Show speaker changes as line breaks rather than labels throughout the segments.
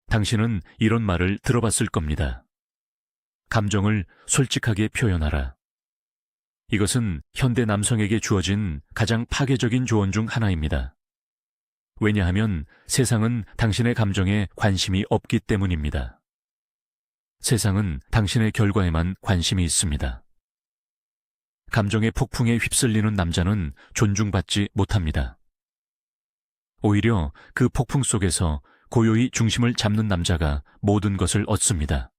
당신은 이런 말을 들어봤을 겁니다. 감정을 솔직하게 표현하라. 이것은 현대 남성에게 주어진 가장 파괴적인 조언 중 하나입니다. 왜냐하면 세상은 당신의 감정에 관심이 없기 때문입니다. 세상은 당신의 결과에만 관심이 있습니다. 감정의 폭풍에 휩쓸리는 남자는 존중받지 못합니다. 오히려 그 폭풍 속에서 고요히 중심을 잡는 남자가 모든 것을 얻습니다.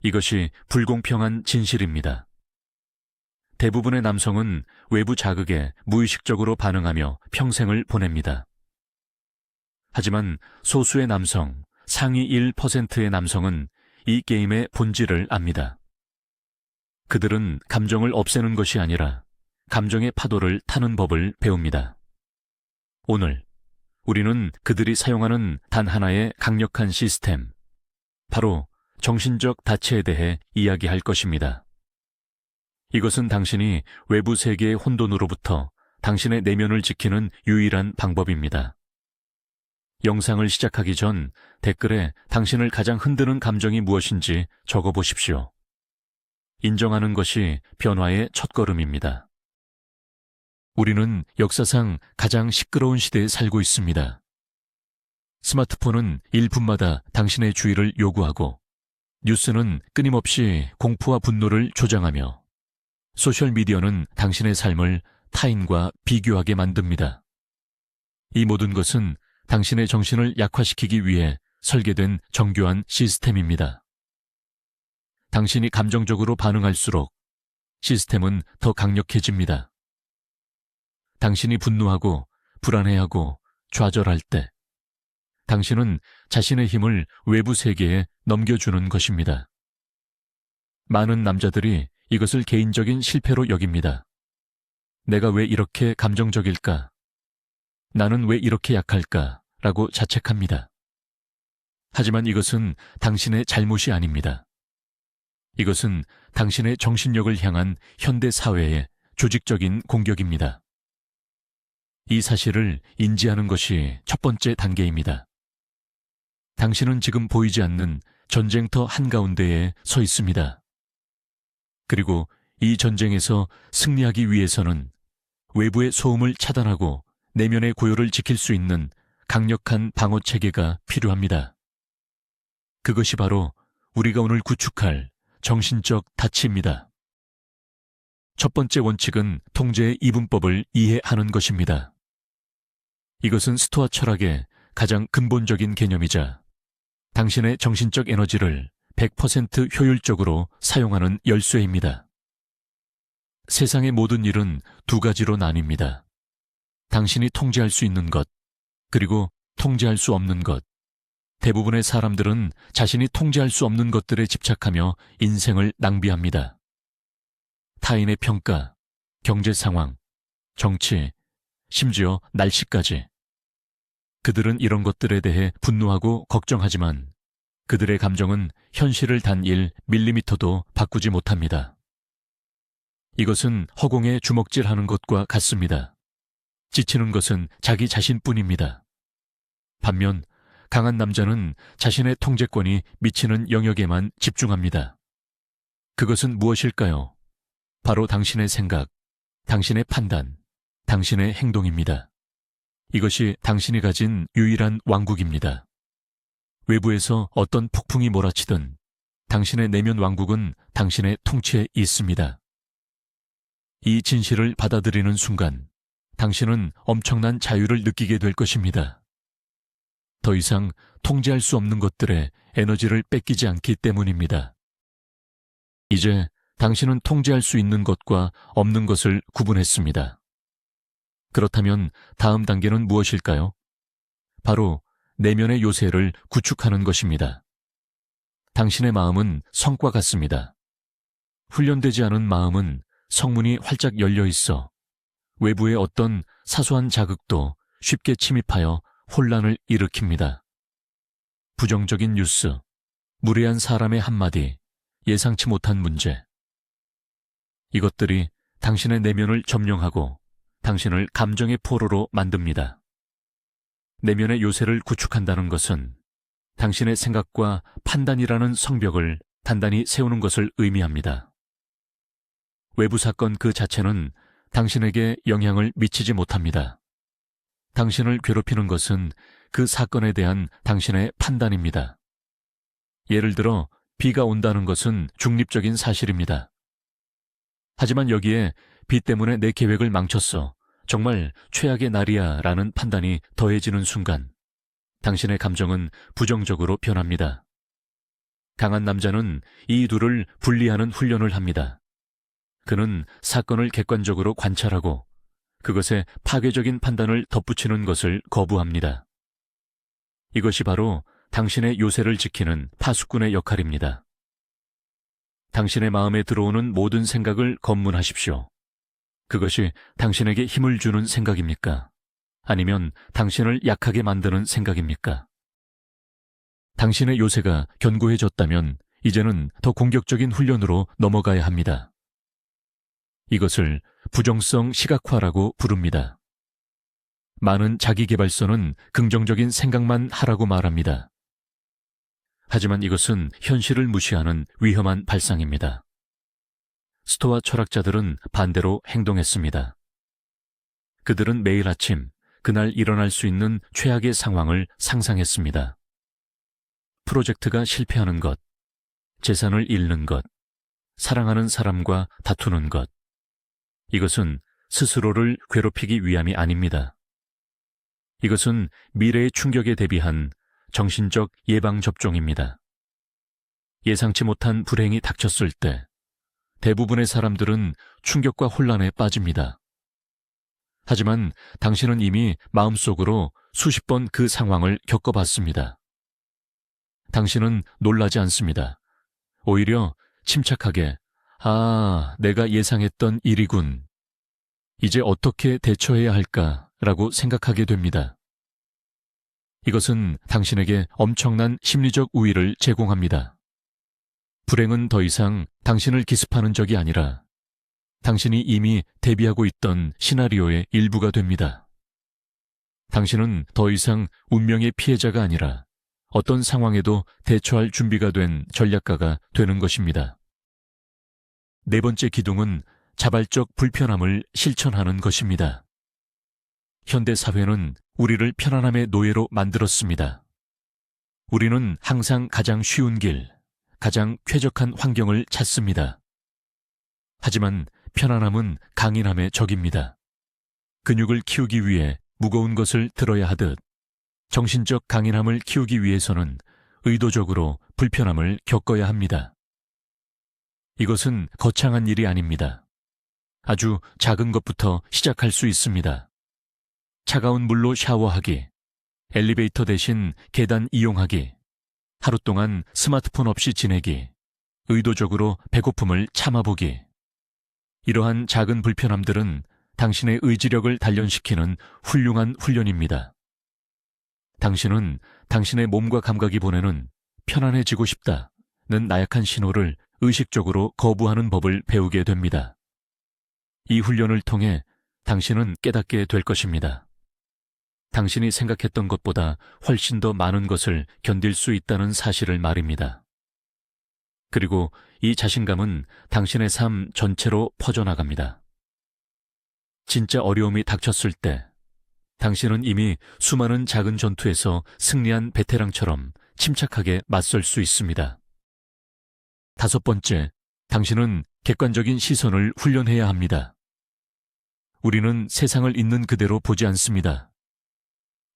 이것이 불공평한 진실입니다. 대부분의 남성은 외부 자극에 무의식적으로 반응하며 평생을 보냅니다. 하지만 소수의 남성, 상위 1%의 남성은 이 게임의 본질을 압니다. 그들은 감정을 없애는 것이 아니라 감정의 파도를 타는 법을 배웁니다. 오늘 우리는 그들이 사용하는 단 하나의 강력한 시스템, 바로 정신적 다체에 대해 이야기할 것입니다. 이것은 당신이 외부 세계의 혼돈으로부터 당신의 내면을 지키는 유일한 방법입니다. 영상을 시작하기 전 댓글에 당신을 가장 흔드는 감정이 무엇인지 적어보십시오. 인정하는 것이 변화의 첫걸음입니다. 우리는 역사상 가장 시끄러운 시대에 살고 있습니다. 스마트폰은 1분마다 당신의 주의를 요구하고, 뉴스는 끊임없이 공포와 분노를 조장하며, 소셜미디어는 당신의 삶을 타인과 비교하게 만듭니다. 이 모든 것은 당신의 정신을 약화시키기 위해 설계된 정교한 시스템입니다. 당신이 감정적으로 반응할수록 시스템은 더 강력해집니다. 당신이 분노하고 불안해하고 좌절할 때 당신은 자신의 힘을 외부 세계에 넘겨주는 것입니다. 많은 남자들이 이것을 개인적인 실패로 여깁니다. 내가 왜 이렇게 감정적일까? 나는 왜 이렇게 약할까? 라고 자책합니다. 하지만 이것은 당신의 잘못이 아닙니다. 이것은 당신의 정신력을 향한 현대 사회의 조직적인 공격입니다. 이 사실을 인지하는 것이 첫 번째 단계입니다. 당신은 지금 보이지 않는 전쟁터 한가운데에 서 있습니다. 그리고 이 전쟁에서 승리하기 위해서는 외부의 소음을 차단하고 내면의 고요를 지킬 수 있는 강력한 방어 체계가 필요합니다. 그것이 바로 우리가 오늘 구축할 정신적 다치입니다. 첫 번째 원칙은 통제의 이분법을 이해하는 것입니다. 이것은 스토아 철학의 가장 근본적인 개념이자 당신의 정신적 에너지를 100% 효율적으로 사용하는 열쇠입니다. 세상의 모든 일은 두 가지로 나뉩니다. 당신이 통제할 수 있는 것, 그리고 통제할 수 없는 것. 대부분의 사람들은 자신이 통제할 수 없는 것들에 집착하며 인생을 낭비합니다. 타인의 평가, 경제 상황, 정치, 심지어 날씨까지. 그들은 이런 것들에 대해 분노하고 걱정하지만 그들의 감정은 현실을 단 1mm도 바꾸지 못합니다. 이것은 허공에 주먹질하는 것과 같습니다. 지치는 것은 자기 자신뿐입니다. 반면 강한 남자는 자신의 통제권이 미치는 영역에만 집중합니다. 그것은 무엇일까요? 바로 당신의 생각, 당신의 판단, 당신의 행동입니다. 이것이 당신이 가진 유일한 왕국입니다. 외부에서 어떤 폭풍이 몰아치든 당신의 내면 왕국은 당신의 통치에 있습니다. 이 진실을 받아들이는 순간 당신은 엄청난 자유를 느끼게 될 것입니다. 더 이상 통제할 수 없는 것들에 에너지를 뺏기지 않기 때문입니다. 이제 당신은 통제할 수 있는 것과 없는 것을 구분했습니다. 그렇다면 다음 단계는 무엇일까요? 바로 내면의 요새를 구축하는 것입니다. 당신의 마음은 성과 같습니다. 훈련되지 않은 마음은 성문이 활짝 열려 있어 외부의 어떤 사소한 자극도 쉽게 침입하여 혼란을 일으킵니다. 부정적인 뉴스, 무례한 사람의 한마디, 예상치 못한 문제. 이것들이 당신의 내면을 점령하고 당신을 감정의 포로로 만듭니다. 내면의 요새를 구축한다는 것은 당신의 생각과 판단이라는 성벽을 단단히 세우는 것을 의미합니다. 외부 사건 그 자체는 당신에게 영향을 미치지 못합니다. 당신을 괴롭히는 것은 그 사건에 대한 당신의 판단입니다. 예를 들어 비가 온다는 것은 중립적인 사실입니다. 하지만 여기에 비 때문에 내 계획을 망쳤어. 정말 최악의 날이야 라는 판단이 더해지는 순간 당신의 감정은 부정적으로 변합니다. 강한 남자는 이 둘을 분리하는 훈련을 합니다. 그는 사건을 객관적으로 관찰하고 그것에 파괴적인 판단을 덧붙이는 것을 거부합니다. 이것이 바로 당신의 요새를 지키는 파수꾼의 역할입니다. 당신의 마음에 들어오는 모든 생각을 검문하십시오. 그것이 당신에게 힘을 주는 생각입니까? 아니면 당신을 약하게 만드는 생각입니까? 당신의 요새가 견고해졌다면 이제는 더 공격적인 훈련으로 넘어가야 합니다. 이것을 부정성 시각화라고 부릅니다. 많은 자기계발서는 긍정적인 생각만 하라고 말합니다. 하지만 이것은 현실을 무시하는 위험한 발상입니다. 스토아 철학자들은 반대로 행동했습니다. 그들은 매일 아침 그날 일어날 수 있는 최악의 상황을 상상했습니다. 프로젝트가 실패하는 것, 재산을 잃는 것, 사랑하는 사람과 다투는 것. 이것은 스스로를 괴롭히기 위함이 아닙니다. 이것은 미래의 충격에 대비한 정신적 예방접종입니다. 예상치 못한 불행이 닥쳤을 때 대부분의 사람들은 충격과 혼란에 빠집니다. 하지만 당신은 이미 마음속으로 수십 번 그 상황을 겪어봤습니다. 당신은 놀라지 않습니다. 오히려 침착하게 내가 예상했던 일이군. 이제 어떻게 대처해야 할까라고 생각하게 됩니다. 이것은 당신에게 엄청난 심리적 우위를 제공합니다. 불행은 더 이상 당신을 기습하는 적이 아니라 당신이 이미 대비하고 있던 시나리오의 일부가 됩니다. 당신은 더 이상 운명의 피해자가 아니라 어떤 상황에도 대처할 준비가 된 전략가가 되는 것입니다. 네 번째 기둥은 자발적 불편함을 실천하는 것입니다. 현대 사회는 우리를 편안함의 노예로 만들었습니다. 우리는 항상 가장 쉬운 길, 가장 쾌적한 환경을 찾습니다. 하지만 편안함은 강인함의 적입니다. 근육을 키우기 위해 무거운 것을 들어야 하듯 정신적 강인함을 키우기 위해서는 의도적으로 불편함을 겪어야 합니다. 이것은 거창한 일이 아닙니다. 아주 작은 것부터 시작할 수 있습니다. 차가운 물로 샤워하기, 엘리베이터 대신 계단 이용하기, 하루 동안 스마트폰 없이 지내기, 의도적으로 배고픔을 참아보기. 이러한 작은 불편함들은 당신의 의지력을 단련시키는 훌륭한 훈련입니다. 당신은 당신의 몸과 감각이 보내는 편안해지고 싶다는 나약한 신호를 의식적으로 거부하는 법을 배우게 됩니다. 이 훈련을 통해 당신은 깨닫게 될 것입니다. 당신이 생각했던 것보다 훨씬 더 많은 것을 견딜 수 있다는 사실을 말입니다. 그리고 이 자신감은 당신의 삶 전체로 퍼져나갑니다. 진짜 어려움이 닥쳤을 때 당신은 이미 수많은 작은 전투에서 승리한 베테랑처럼 침착하게 맞설 수 있습니다. 다섯 번째, 당신은 객관적인 시선을 훈련해야 합니다. 우리는 세상을 있는 그대로 보지 않습니다.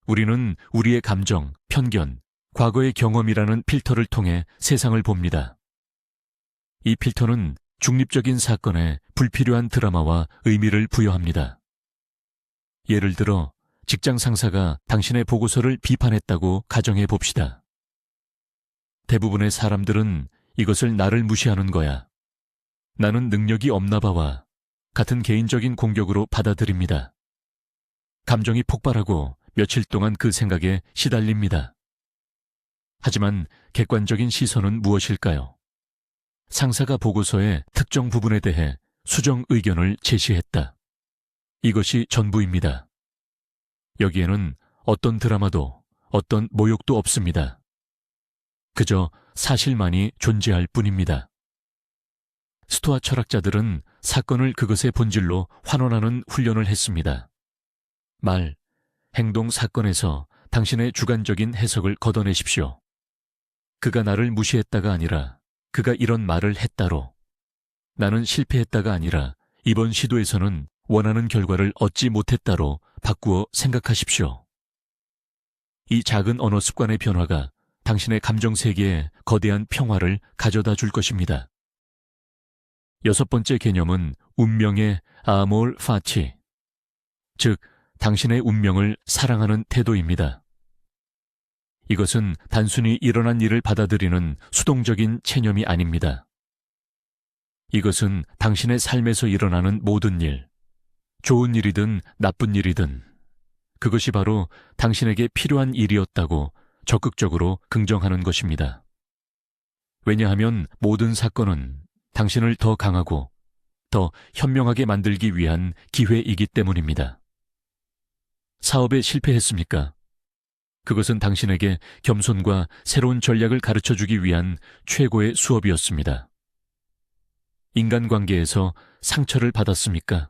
우리는 우리의 감정, 편견, 과거의 경험이라는 필터를 통해 세상을 봅니다. 이 필터는 중립적인 사건에 불필요한 드라마와 의미를 부여합니다. 예를 들어 직장 상사가 당신의 보고서를 비판했다고 가정해 봅시다. 대부분의 사람들은 이것을 나를 무시하는 거야. 나는 능력이 없나 봐와 같은 개인적인 공격으로 받아들입니다. 감정이 폭발하고 며칠 동안 그 생각에 시달립니다. 하지만 객관적인 시선은 무엇일까요? 상사가 보고서의 특정 부분에 대해 수정 의견을 제시했다. 이것이 전부입니다. 여기에는 어떤 드라마도 어떤 모욕도 없습니다. 그저 사실만이 존재할 뿐입니다. 스토아 철학자들은 사건을 그것의 본질로 환원하는 훈련을 했습니다. 말, 행동 사건에서 당신의 주관적인 해석을 걷어내십시오. 그가 나를 무시했다가 아니라 그가 이런 말을 했다로, 나는 실패했다가 아니라 이번 시도에서는 원하는 결과를 얻지 못했다로 바꾸어 생각하십시오. 이 작은 언어 습관의 변화가 당신의 감정 세계에 거대한 평화를 가져다 줄 것입니다. 여섯 번째 개념은 운명의 아몰 파티, 즉 당신의 운명을 사랑하는 태도입니다. 이것은 단순히 일어난 일을 받아들이는 수동적인 체념이 아닙니다. 이것은 당신의 삶에서 일어나는 모든 일, 좋은 일이든 나쁜 일이든 그것이 바로 당신에게 필요한 일이었다고 적극적으로 긍정하는 것입니다. 왜냐하면 모든 사건은 당신을 더 강하고 더 현명하게 만들기 위한 기회이기 때문입니다. 사업에 실패했습니까? 그것은 당신에게 겸손과 새로운 전략을 가르쳐주기 위한 최고의 수업이었습니다. 인간관계에서 상처를 받았습니까?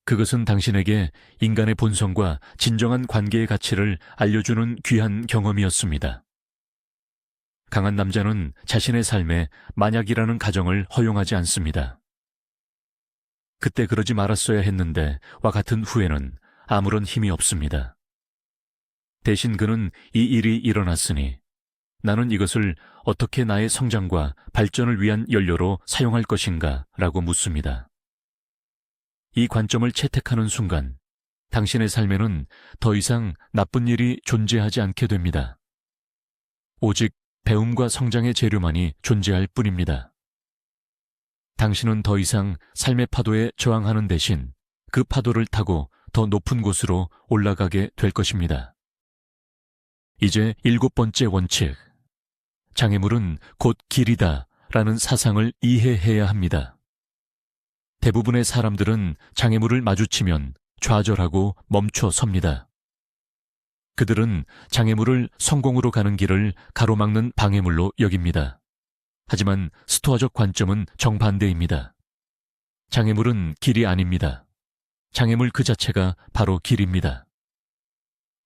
그것은 당신에게 인간의 본성과 진정한 관계의 가치를 알려주는 귀한 경험이었습니다. 강한 남자는 자신의 삶에 만약이라는 가정을 허용하지 않습니다. 그때 그러지 말았어야 했는데 와 같은 후회는 아무런 힘이 없습니다. 대신 그는 이 일이 일어났으니 나는 이것을 어떻게 나의 성장과 발전을 위한 연료로 사용할 것인가 라고 묻습니다. 이 관점을 채택하는 순간 당신의 삶에는 더 이상 나쁜 일이 존재하지 않게 됩니다. 오직 배움과 성장의 재료만이 존재할 뿐입니다. 당신은 더 이상 삶의 파도에 저항하는 대신 그 파도를 타고 더 높은 곳으로 올라가게 될 것입니다. 이제 일곱 번째 원칙, 장애물은 곧 길이다 라는 사상을 이해해야 합니다. 대부분의 사람들은 장애물을 마주치면 좌절하고 멈춰 섭니다. 그들은 장애물을 성공으로 가는 길을 가로막는 방해물로 여깁니다. 하지만 스토아적 관점은 정반대입니다. 장애물은 길이 아닙니다. 장애물 그 자체가 바로 길입니다.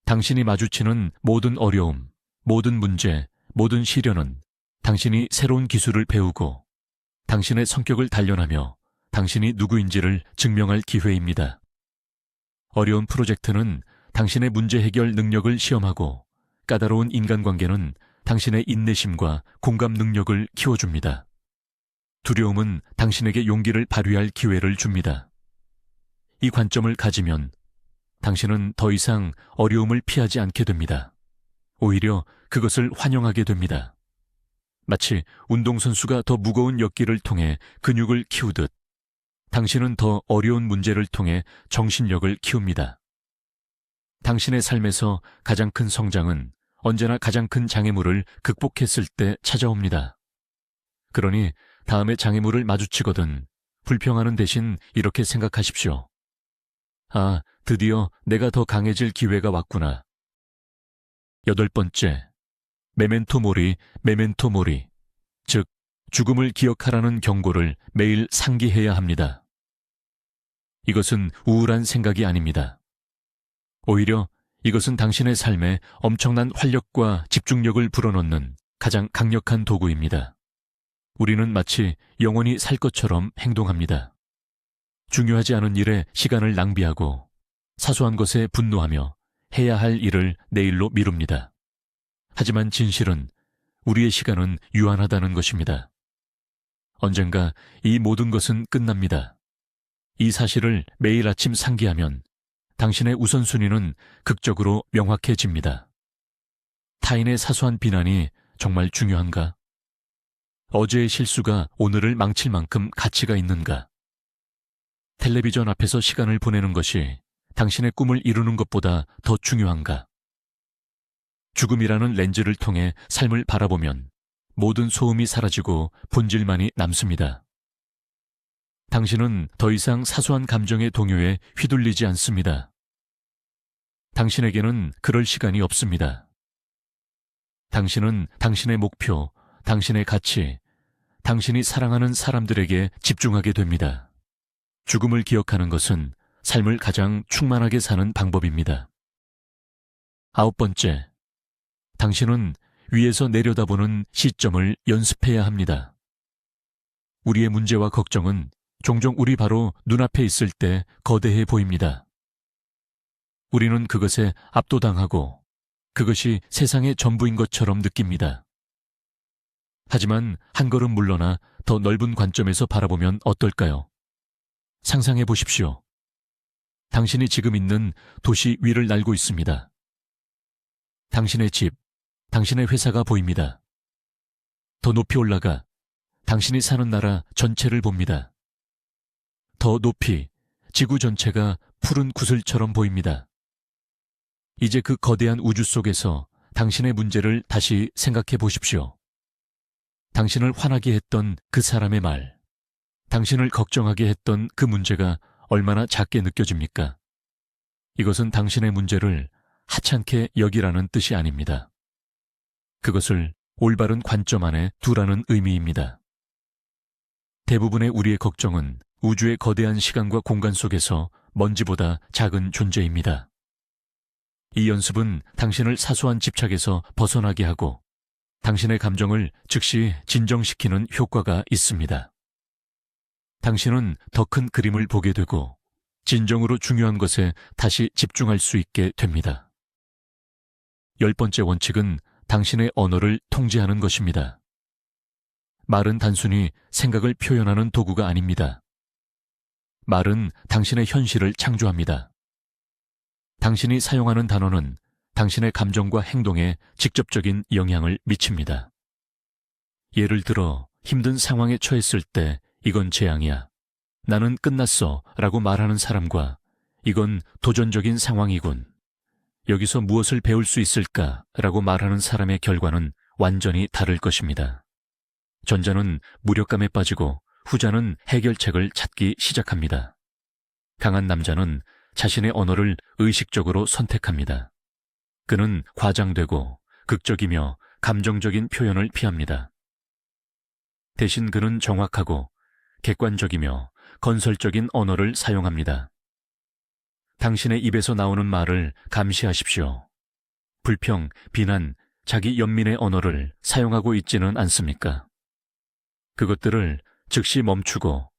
당신이 마주치는 모든 어려움, 모든 문제, 모든 시련은 당신이 새로운 기술을 배우고 당신의 성격을 단련하며 당신이 누구인지를 증명할 기회입니다. 어려운 프로젝트는 당신의 문제 해결 능력을 시험하고 까다로운 인간관계는 당신의 인내심과 공감 능력을 키워줍니다. 두려움은 당신에게 용기를 발휘할 기회를 줍니다. 이 관점을 가지면 당신은 더 이상 어려움을 피하지 않게 됩니다. 오히려 그것을 환영하게 됩니다. 마치 운동선수가 더 무거운 역기를 통해 근육을 키우듯 당신은 더 어려운 문제를 통해 정신력을 키웁니다. 당신의 삶에서 가장 큰 성장은 언제나 가장 큰 장애물을 극복했을 때 찾아옵니다. 그러니 다음에 장애물을 마주치거든 불평하는 대신 이렇게 생각하십시오. 아, 드디어 내가 더 강해질 기회가 왔구나. 여덟 번째, 메멘토 모리, 메멘토 모리, 즉 죽음을 기억하라는 경고를 매일 상기해야 합니다. 이것은 우울한 생각이 아닙니다. 오히려 이것은 당신의 삶에 엄청난 활력과 집중력을 불어넣는 가장 강력한 도구입니다. 우리는 마치 영원히 살 것처럼 행동합니다. 중요하지 않은 일에 시간을 낭비하고 사소한 것에 분노하며 해야 할 일을 내일로 미룹니다. 하지만 진실은 우리의 시간은 유한하다는 것입니다. 언젠가 이 모든 것은 끝납니다. 이 사실을 매일 아침 상기하면 당신의 우선순위는 극적으로 명확해집니다. 타인의 사소한 비난이 정말 중요한가? 어제의 실수가 오늘을 망칠 만큼 가치가 있는가? 텔레비전 앞에서 시간을 보내는 것이 당신의 꿈을 이루는 것보다 더 중요한가? 죽음이라는 렌즈를 통해 삶을 바라보면 모든 소음이 사라지고 본질만이 남습니다. 당신은 더 이상 사소한 감정의 동요에 휘둘리지 않습니다. 당신에게는 그럴 시간이 없습니다. 당신은 당신의 목표, 당신의 가치, 당신이 사랑하는 사람들에게 집중하게 됩니다. 죽음을 기억하는 것은 삶을 가장 충만하게 사는 방법입니다. 9번째, 당신은 위에서 내려다보는 시점을 연습해야 합니다. 우리의 문제와 걱정은 종종 우리 바로 눈앞에 있을 때 거대해 보입니다. 우리는 그것에 압도당하고 그것이 세상의 전부인 것처럼 느낍니다. 하지만 한 걸음 물러나 더 넓은 관점에서 바라보면 어떨까요? 상상해 보십시오. 당신이 지금 있는 도시 위를 날고 있습니다. 당신의 집, 당신의 회사가 보입니다. 더 높이 올라가 당신이 사는 나라 전체를 봅니다. 더 높이 지구 전체가 푸른 구슬처럼 보입니다. 이제 그 거대한 우주 속에서 당신의 문제를 다시 생각해 보십시오. 당신을 화나게 했던 그 사람의 말, 당신을 걱정하게 했던 그 문제가 얼마나 작게 느껴집니까? 이것은 당신의 문제를 하찮게 여기라는 뜻이 아닙니다. 그것을 올바른 관점 안에 두라는 의미입니다. 대부분의 우리의 걱정은 우주의 거대한 시간과 공간 속에서 먼지보다 작은 존재입니다. 이 연습은 당신을 사소한 집착에서 벗어나게 하고 당신의 감정을 즉시 진정시키는 효과가 있습니다. 당신은 더 큰 그림을 보게 되고 진정으로 중요한 것에 다시 집중할 수 있게 됩니다. 10번째 원칙은 당신의 언어를 통제하는 것입니다. 말은 단순히 생각을 표현하는 도구가 아닙니다. 말은 당신의 현실을 창조합니다. 당신이 사용하는 단어는 당신의 감정과 행동에 직접적인 영향을 미칩니다. 예를 들어 힘든 상황에 처했을 때 이건 재앙이야, 나는 끝났어 라고 말하는 사람과 이건 도전적인 상황이군, 여기서 무엇을 배울 수 있을까 라고 말하는 사람의 결과는 완전히 다를 것입니다. 전자는 무력감에 빠지고 후자는 해결책을 찾기 시작합니다. 강한 남자는 자신의 언어를 의식적으로 선택합니다. 그는 과장되고 극적이며 감정적인 표현을 피합니다. 대신 그는 정확하고 객관적이며 건설적인 언어를 사용합니다. 당신의 입에서 나오는 말을 감시하십시오. 불평, 비난, 자기 연민의 언어를 사용하고 있지는 않습니까? 그것들을 즉시 멈추고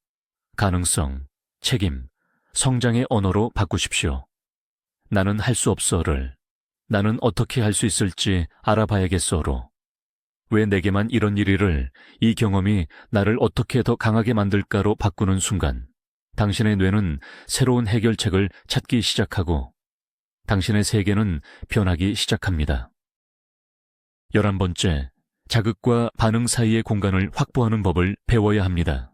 가능성, 책임, 성장의 언어로 바꾸십시오. 나는 할 수 없어를 나는 어떻게 할 수 있을지 알아봐야겠어로, 왜 내게만 이런 일이를, 이 경험이 나를 어떻게 더 강하게 만들까로 바꾸는 순간 당신의 뇌는 새로운 해결책을 찾기 시작하고 당신의 세계는 변하기 시작합니다. 11번째, 자극과 반응 사이의 공간을 확보하는 법을 배워야 합니다.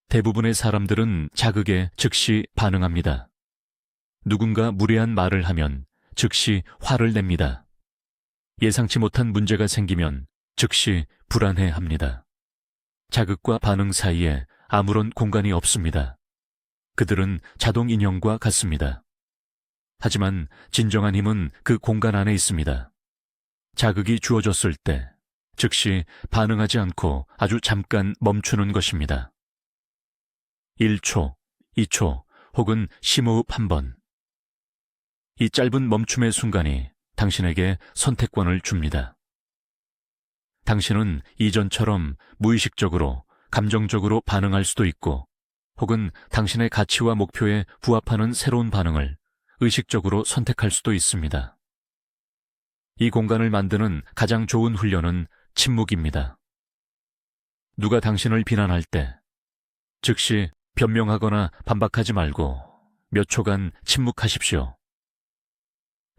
대부분의 사람들은 자극에 즉시 반응합니다. 누군가 무례한 말을 하면 즉시 화를 냅니다. 예상치 못한 문제가 생기면 즉시 불안해합니다. 자극과 반응 사이에 아무런 공간이 없습니다. 그들은 자동 인형과 같습니다. 하지만 진정한 힘은 그 공간 안에 있습니다. 자극이 주어졌을 때 즉시 반응하지 않고 아주 잠깐 멈추는 것입니다. 1초, 2초 혹은 심호흡 한 번. 이 짧은 멈춤의 순간이 당신에게 선택권을 줍니다. 당신은 이전처럼 무의식적으로, 감정적으로 반응할 수도 있고 혹은 당신의 가치와 목표에 부합하는 새로운 반응을 의식적으로 선택할 수도 있습니다. 이 공간을 만드는 가장 좋은 훈련은 침묵입니다. 누가 당신을 비난할 때 즉시 변명하거나 반박하지 말고 몇 초간 침묵하십시오.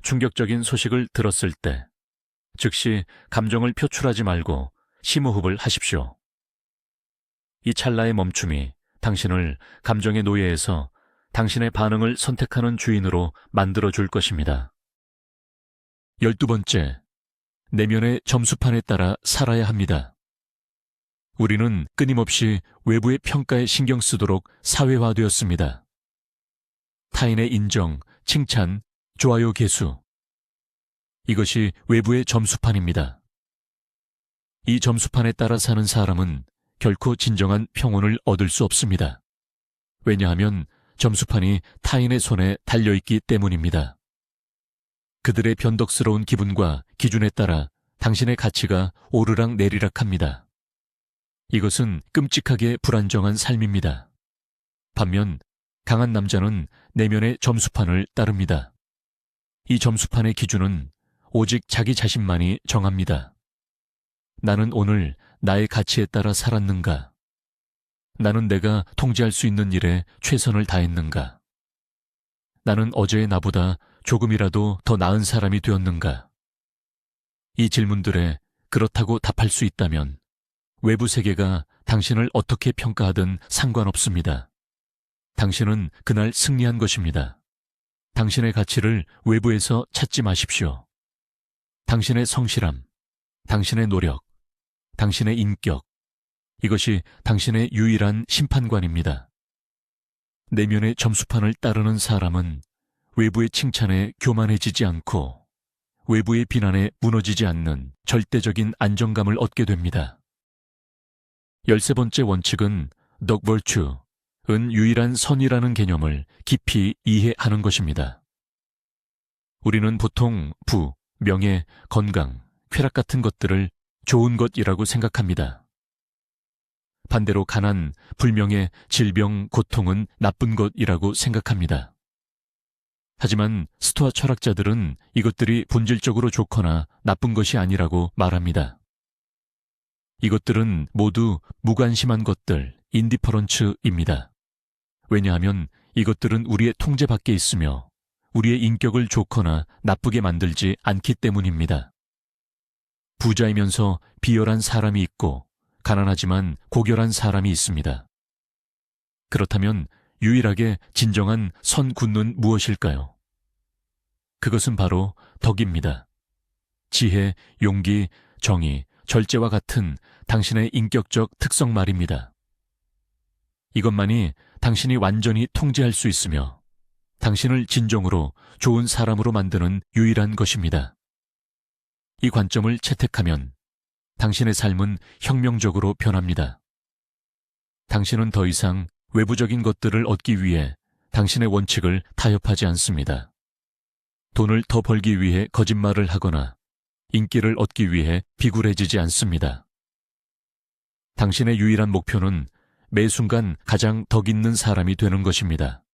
충격적인 소식을 들었을 때 즉시 감정을 표출하지 말고 심호흡을 하십시오. 이 찰나의 멈춤이 당신을 감정의 노예에서 당신의 반응을 선택하는 주인으로 만들어줄 것입니다. 12번째, 내면의 점수판에 따라 살아야 합니다. 우리는 끊임없이 외부의 평가에 신경 쓰도록 사회화되었습니다. 타인의 인정, 칭찬, 좋아요 개수. 이것이 외부의 점수판입니다. 이 점수판에 따라 사는 사람은 결코 진정한 평온을 얻을 수 없습니다. 왜냐하면 점수판이 타인의 손에 달려있기 때문입니다. 그들의 변덕스러운 기분과 기준에 따라 당신의 가치가 오르락 내리락합니다. 이것은 끔찍하게 불안정한 삶입니다. 반면 강한 남자는 내면의 점수판을 따릅니다. 이 점수판의 기준은 오직 자기 자신만이 정합니다. 나는 오늘 나의 가치에 따라 살았는가? 나는 내가 통제할 수 있는 일에 최선을 다했는가? 나는 어제의 나보다 조금이라도 더 나은 사람이 되었는가? 이 질문들에 그렇다고 답할 수 있다면 외부 세계가 당신을 어떻게 평가하든 상관없습니다. 당신은 그날 승리한 것입니다. 당신의 가치를 외부에서 찾지 마십시오. 당신의 성실함, 당신의 노력, 당신의 인격, 이것이 당신의 유일한 심판관입니다. 내면의 점수판을 따르는 사람은 외부의 칭찬에 교만해지지 않고 외부의 비난에 무너지지 않는 절대적인 안정감을 얻게 됩니다. 13번째 원칙은 덕 벌추, 은 유일한 선이라는 개념을 깊이 이해하는 것입니다. 우리는 보통 부, 명예, 건강, 쾌락 같은 것들을 좋은 것이라고 생각합니다. 반대로 가난, 불명예, 질병, 고통은 나쁜 것이라고 생각합니다. 하지만 스토아 철학자들은 이것들이 본질적으로 좋거나 나쁜 것이 아니라고 말합니다. 이것들은 모두 무관심한 것들, 인디퍼런츠입니다. 왜냐하면 이것들은 우리의 통제 밖에 있으며 우리의 인격을 좋거나 나쁘게 만들지 않기 때문입니다. 부자이면서 비열한 사람이 있고 가난하지만 고결한 사람이 있습니다. 그렇다면 유일하게 진정한 선군은 무엇일까요? 그것은 바로 덕입니다. 지혜, 용기, 정의, 절제와 같은 당신의 인격적 특성 말입니다. 이것만이 당신이 완전히 통제할 수 있으며 당신을 진정으로 좋은 사람으로 만드는 유일한 것입니다. 이 관점을 채택하면 당신의 삶은 혁명적으로 변합니다. 당신은 더 이상 외부적인 것들을 얻기 위해 당신의 원칙을 타협하지 않습니다. 돈을 더 벌기 위해 거짓말을 하거나 인기를 얻기 위해 비굴해지지 않습니다. 당신의 유일한 목표는 매 순간 가장 덕 있는 사람이 되는 것입니다.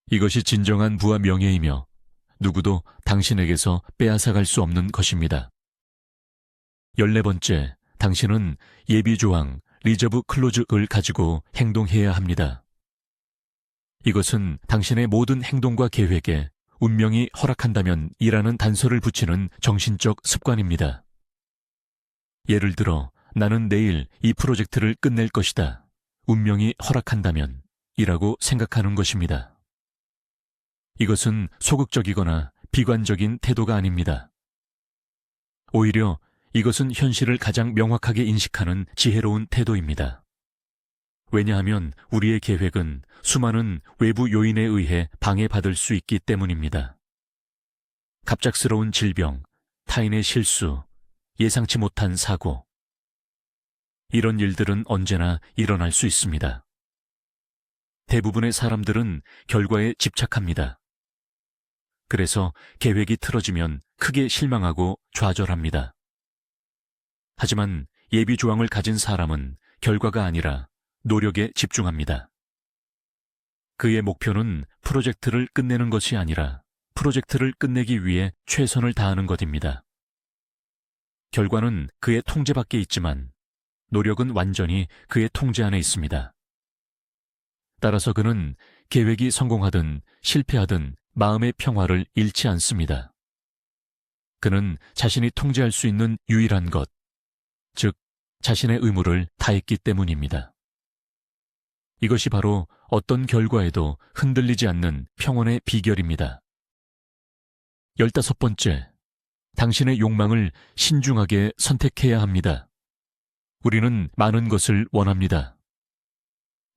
이것이 진정한 부와 명예이며 누구도 당신에게서 빼앗아갈 수 없는 것입니다. 14번째, 당신은 예비조항, 리저브 클로즈를 가지고 행동해야 합니다. 이것은 당신의 모든 행동과 계획에 운명이 허락한다면 이라는 단서를 붙이는 정신적 습관입니다. 예를 들어, 나는 내일 이 프로젝트를 끝낼 것이다. 운명이 허락한다면 이라고 생각하는 것입니다. 이것은 소극적이거나 비관적인 태도가 아닙니다. 오히려 이것은 현실을 가장 명확하게 인식하는 지혜로운 태도입니다. 왜냐하면 우리의 계획은 수많은 외부 요인에 의해 방해받을 수 있기 때문입니다. 갑작스러운 질병, 타인의 실수, 예상치 못한 사고. 이런 일들은 언제나 일어날 수 있습니다. 대부분의 사람들은 결과에 집착합니다. 그래서 계획이 틀어지면 크게 실망하고 좌절합니다. 하지만 예비 조항을 가진 사람은 결과가 아니라 노력에 집중합니다. 그의 목표는 프로젝트를 끝내는 것이 아니라 프로젝트를 끝내기 위해 최선을 다하는 것입니다. 결과는 그의 통제 밖에 있지만 노력은 완전히 그의 통제 안에 있습니다. 따라서 그는 계획이 성공하든 실패하든 마음의 평화를 잃지 않습니다. 그는 자신이 통제할 수 있는 유일한 것, 즉 자신의 의무를 다했기 때문입니다. 이것이 바로 어떤 결과에도 흔들리지 않는 평온의 비결입니다. 15번째, 당신의 욕망을 신중하게 선택해야 합니다. 우리는 많은 것을 원합니다.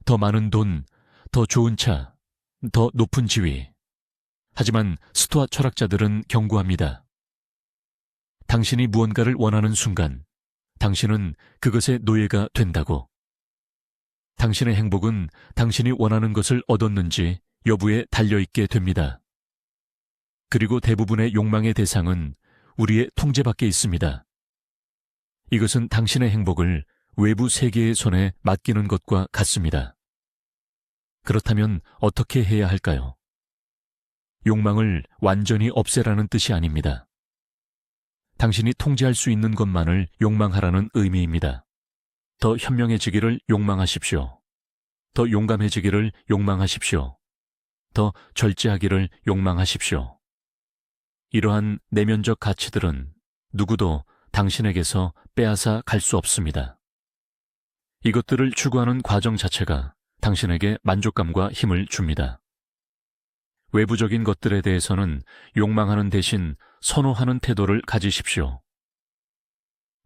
더 많은 돈, 더 좋은 차, 더 높은 지위. 하지만 스토아 철학자들은 경고합니다. 당신이 무언가를 원하는 순간 당신은 그것의 노예가 된다고. 당신의 행복은 당신이 원하는 것을 얻었는지 여부에 달려있게 됩니다. 그리고 대부분의 욕망의 대상은 우리의 통제 밖에 있습니다. 이것은 당신의 행복을 외부 세계의 손에 맡기는 것과 같습니다. 그렇다면 어떻게 해야 할까요? 욕망을 완전히 없애라는 뜻이 아닙니다. 당신이 통제할 수 있는 것만을 욕망하라는 의미입니다. 더 현명해지기를 욕망하십시오. 더 용감해지기를 욕망하십시오. 더 절제하기를 욕망하십시오. 이러한 내면적 가치들은 누구도 당신에게서 빼앗아 갈 수 없습니다. 이것들을 추구하는 과정 자체가 당신에게 만족감과 힘을 줍니다. 외부적인 것들에 대해서는 욕망하는 대신 선호하는 태도를 가지십시오.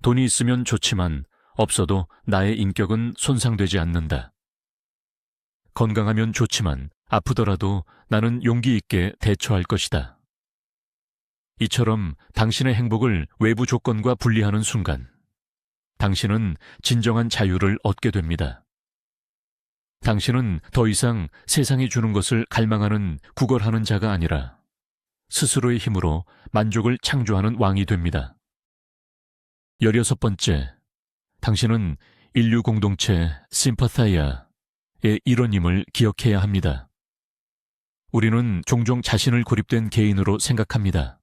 돈이 있으면 좋지만 없어도 나의 인격은 손상되지 않는다. 건강하면 좋지만 아프더라도 나는 용기 있게 대처할 것이다. 이처럼 당신의 행복을 외부 조건과 분리하는 순간 당신은 진정한 자유를 얻게 됩니다. 당신은 더 이상 세상이 주는 것을 갈망하는 구걸하는 자가 아니라 스스로의 힘으로 만족을 창조하는 왕이 됩니다. 16번째, 당신은 인류 공동체 심파타이아의 일원임을 기억해야 합니다. 우리는 종종 자신을 고립된 개인으로 생각합니다.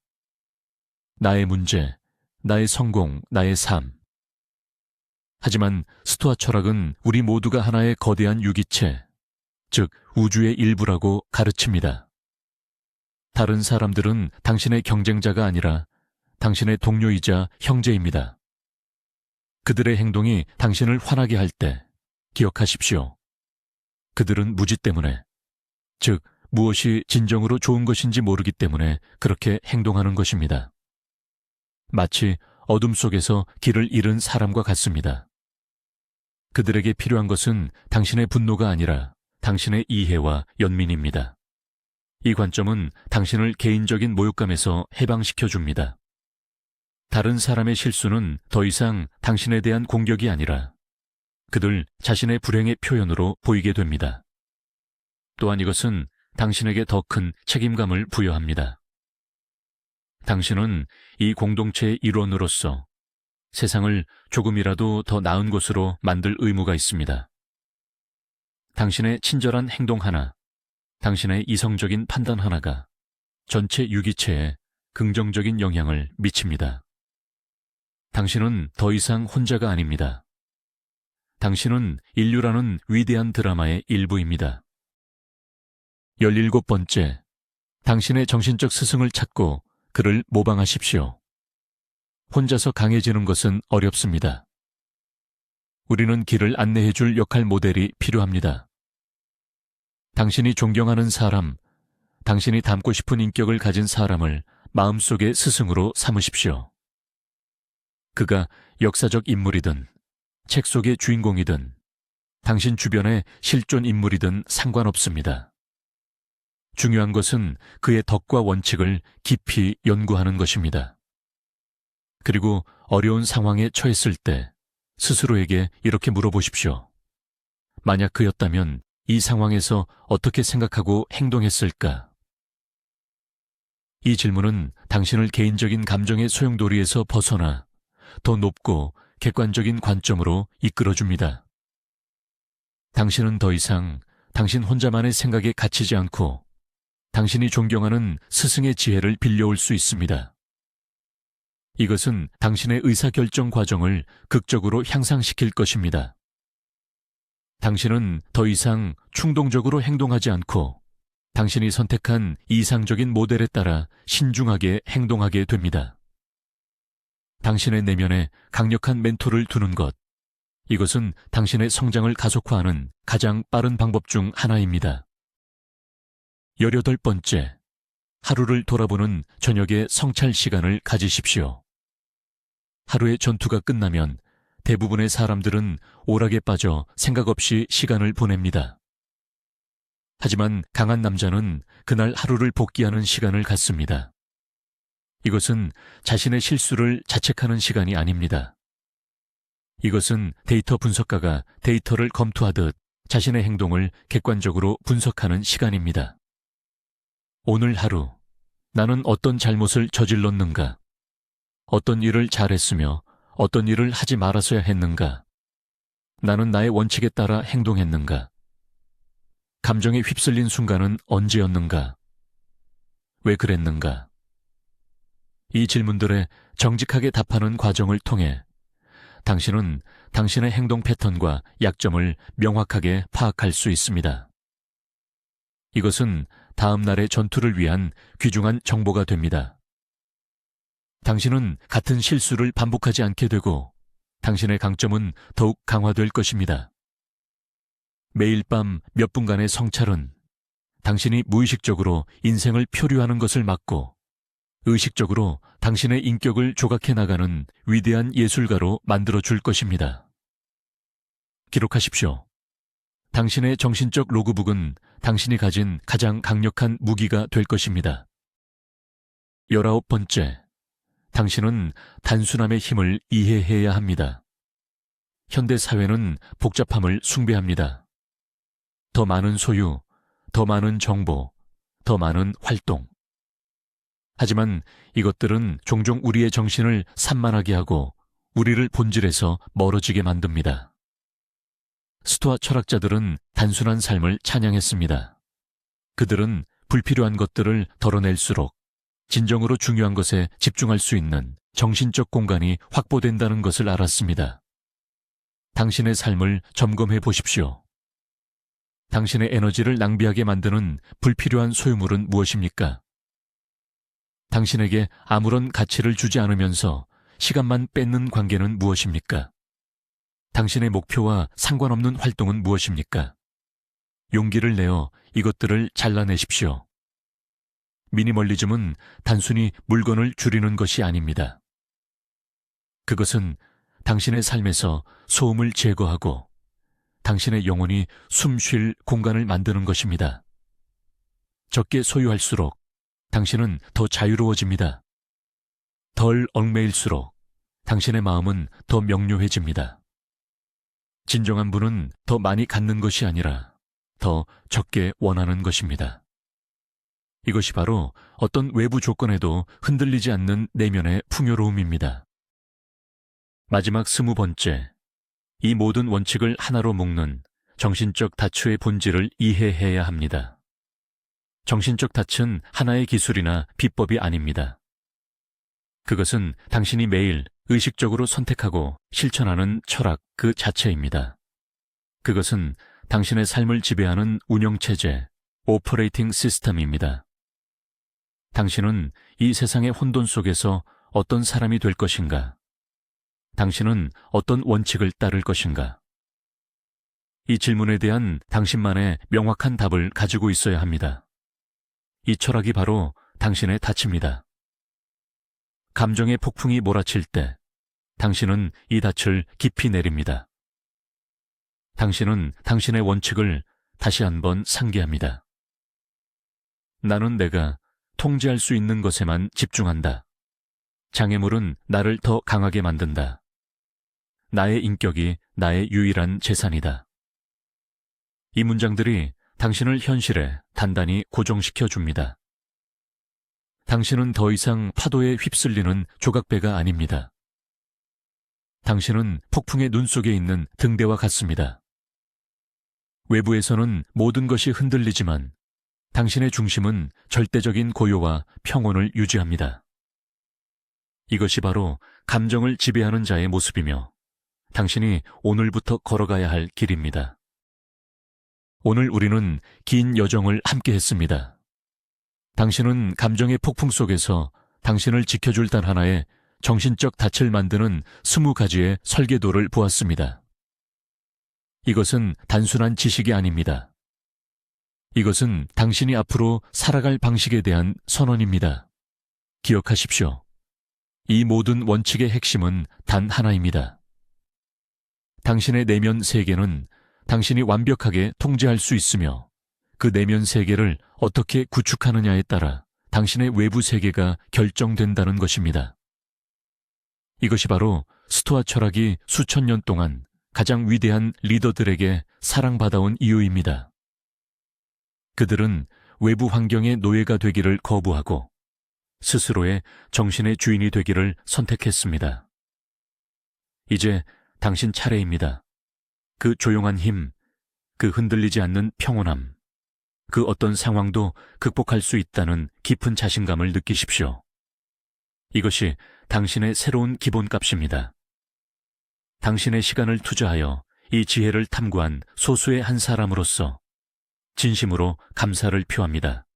나의 문제, 나의 성공, 나의 삶. 하지만 스토아 철학은 우리 모두가 하나의 거대한 유기체, 즉 우주의 일부라고 가르칩니다. 다른 사람들은 당신의 경쟁자가 아니라 당신의 동료이자 형제입니다. 그들의 행동이 당신을 화나게 할 때 기억하십시오. 그들은 무지 때문에, 즉 무엇이 진정으로 좋은 것인지 모르기 때문에 그렇게 행동하는 것입니다. 마치 어둠 속에서 길을 잃은 사람과 같습니다. 그들에게 필요한 것은 당신의 분노가 아니라 당신의 이해와 연민입니다. 이 관점은 당신을 개인적인 모욕감에서 해방시켜 줍니다. 다른 사람의 실수는 더 이상 당신에 대한 공격이 아니라 그들 자신의 불행의 표현으로 보이게 됩니다. 또한 이것은 당신에게 더 큰 책임감을 부여합니다. 당신은 이 공동체의 일원으로서 세상을 조금이라도 더 나은 곳으로 만들 의무가 있습니다. 당신의 친절한 행동 하나, 당신의 이성적인 판단 하나가 전체 유기체에 긍정적인 영향을 미칩니다. 당신은 더 이상 혼자가 아닙니다. 당신은 인류라는 위대한 드라마의 일부입니다. 17번째, 당신의 정신적 스승을 찾고 그를 모방하십시오. 혼자서 강해지는 것은 어렵습니다. 우리는 길을 안내해 줄 역할 모델이 필요합니다. 당신이 존경하는 사람, 당신이 닮고 싶은 인격을 가진 사람을 마음속의 스승으로 삼으십시오. 그가 역사적 인물이든 책 속의 주인공이든 당신 주변의 실존 인물이든 상관없습니다. 중요한 것은 그의 덕과 원칙을 깊이 연구하는 것입니다. 그리고 어려운 상황에 처했을 때 스스로에게 이렇게 물어보십시오. 만약 그였다면 이 상황에서 어떻게 생각하고 행동했을까? 이 질문은 당신을 개인적인 감정의 소용돌이에서 벗어나 더 높고 객관적인 관점으로 이끌어줍니다. 당신은 더 이상 당신 혼자만의 생각에 갇히지 않고 당신이 존경하는 스승의 지혜를 빌려올 수 있습니다. 이것은 당신의 의사결정 과정을 극적으로 향상시킬 것입니다. 당신은 더 이상 충동적으로 행동하지 않고 당신이 선택한 이상적인 모델에 따라 신중하게 행동하게 됩니다. 당신의 내면에 강력한 멘토를 두는 것, 이것은 당신의 성장을 가속화하는 가장 빠른 방법 중 하나입니다. 18번째, 하루를 돌아보는 저녁의 성찰 시간을 가지십시오. 하루의 전투가 끝나면 대부분의 사람들은 오락에 빠져 생각 없이 시간을 보냅니다. 하지만 강한 남자는 그날 하루를 복귀하는 시간을 갖습니다. 이것은 자신의 실수를 자책하는 시간이 아닙니다. 이것은 데이터 분석가가 데이터를 검토하듯 자신의 행동을 객관적으로 분석하는 시간입니다. 오늘 하루 나는 어떤 잘못을 저질렀는가? 어떤 일을 잘했으며 어떤 일을 하지 말았어야 했는가? 나는 나의 원칙에 따라 행동했는가? 감정에 휩쓸린 순간은 언제였는가? 왜 그랬는가? 이 질문들에 정직하게 답하는 과정을 통해 당신은 당신의 행동 패턴과 약점을 명확하게 파악할 수 있습니다. 이것은 다음 날의 전투를 위한 귀중한 정보가 됩니다. 당신은 같은 실수를 반복하지 않게 되고 당신의 강점은 더욱 강화될 것입니다. 매일 밤 몇 분간의 성찰은 당신이 무의식적으로 인생을 표류하는 것을 막고 의식적으로 당신의 인격을 조각해 나가는 위대한 예술가로 만들어줄 것입니다. 기록하십시오. 당신의 정신적 로그북은 당신이 가진 가장 강력한 무기가 될 것입니다. 19번째, 당신은 단순함의 힘을 이해해야 합니다. 현대 사회는 복잡함을 숭배합니다. 더 많은 소유, 더 많은 정보, 더 많은 활동. 하지만 이것들은 종종 우리의 정신을 산만하게 하고 우리를 본질에서 멀어지게 만듭니다. 스토아 철학자들은 단순한 삶을 찬양했습니다. 그들은 불필요한 것들을 덜어낼수록 진정으로 중요한 것에 집중할 수 있는 정신적 공간이 확보된다는 것을 알았습니다. 당신의 삶을 점검해 보십시오. 당신의 에너지를 낭비하게 만드는 불필요한 소유물은 무엇입니까? 당신에게 아무런 가치를 주지 않으면서 시간만 뺏는 관계는 무엇입니까? 당신의 목표와 상관없는 활동은 무엇입니까? 용기를 내어 이것들을 잘라내십시오. 미니멀리즘은 단순히 물건을 줄이는 것이 아닙니다. 그것은 당신의 삶에서 소음을 제거하고 당신의 영혼이 숨 쉴 공간을 만드는 것입니다. 적게 소유할수록 당신은 더 자유로워집니다. 덜 얽매일수록 당신의 마음은 더 명료해집니다. 진정한 분은 더 많이 갖는 것이 아니라 더 적게 원하는 것입니다. 이것이 바로 어떤 외부 조건에도 흔들리지 않는 내면의 풍요로움입니다. 마지막 20번째, 이 모든 원칙을 하나로 묶는 정신적 다추의 본질을 이해해야 합니다. 정신적 닻은 하나의 기술이나 비법이 아닙니다. 그것은 당신이 매일 의식적으로 선택하고 실천하는 철학 그 자체입니다. 그것은 당신의 삶을 지배하는 운영체제, 오퍼레이팅 시스템입니다. 당신은 이 세상의 혼돈 속에서 어떤 사람이 될 것인가? 당신은 어떤 원칙을 따를 것인가? 이 질문에 대한 당신만의 명확한 답을 가지고 있어야 합니다. 이 철학이 바로 당신의 닻입니다. 감정의 폭풍이 몰아칠 때 당신은 이 닻을 깊이 내립니다. 당신은 당신의 원칙을 다시 한번 상기합니다. 나는 내가 통제할 수 있는 것에만 집중한다. 장애물은 나를 더 강하게 만든다. 나의 인격이 나의 유일한 재산이다. 이 문장들이 당신을 현실에 단단히 고정시켜 줍니다. 당신은 더 이상 파도에 휩쓸리는 조각배가 아닙니다. 당신은 폭풍의 눈 속에 있는 등대와 같습니다. 외부에서는 모든 것이 흔들리지만 당신의 중심은 절대적인 고요와 평온을 유지합니다. 이것이 바로 감정을 지배하는 자의 모습이며 당신이 오늘부터 걸어가야 할 길입니다. 오늘 우리는 긴 여정을 함께 했습니다. 당신은 감정의 폭풍 속에서 당신을 지켜줄 단 하나의 정신적 닻을 만드는 20가지의 설계도를 보았습니다. 이것은 단순한 지식이 아닙니다. 이것은 당신이 앞으로 살아갈 방식에 대한 선언입니다. 기억하십시오. 이 모든 원칙의 핵심은 단 하나입니다. 당신의 내면 세계는 당신이 완벽하게 통제할 수 있으며 그 내면 세계를 어떻게 구축하느냐에 따라 당신의 외부 세계가 결정된다는 것입니다. 이것이 바로 스토아 철학이 수천 년 동안 가장 위대한 리더들에게 사랑받아온 이유입니다. 그들은 외부 환경의 노예가 되기를 거부하고 스스로의 정신의 주인이 되기를 선택했습니다. 이제 당신 차례입니다. 그 조용한 힘, 그 흔들리지 않는 평온함, 그 어떤 상황도 극복할 수 있다는 깊은 자신감을 느끼십시오. 이것이 당신의 새로운 기본값입니다. 당신의 시간을 투자하여 이 지혜를 탐구한 소수의 한 사람으로서 진심으로 감사를 표합니다.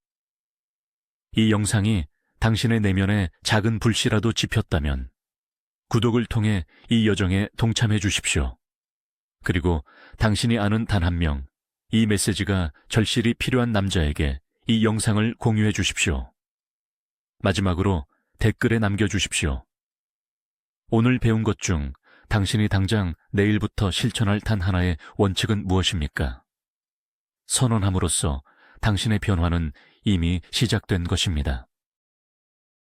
이 영상이 당신의 내면에 작은 불씨라도 지폈다면 구독을 통해 이 여정에 동참해 주십시오. 그리고 당신이 아는 단 한 명, 이 메시지가 절실히 필요한 남자에게 이 영상을 공유해 주십시오. 마지막으로 댓글에 남겨주십시오. 오늘 배운 것 중 당신이 당장 내일부터 실천할 단 하나의 원칙은 무엇입니까? 선언함으로써 당신의 변화는 이미 시작된 것입니다.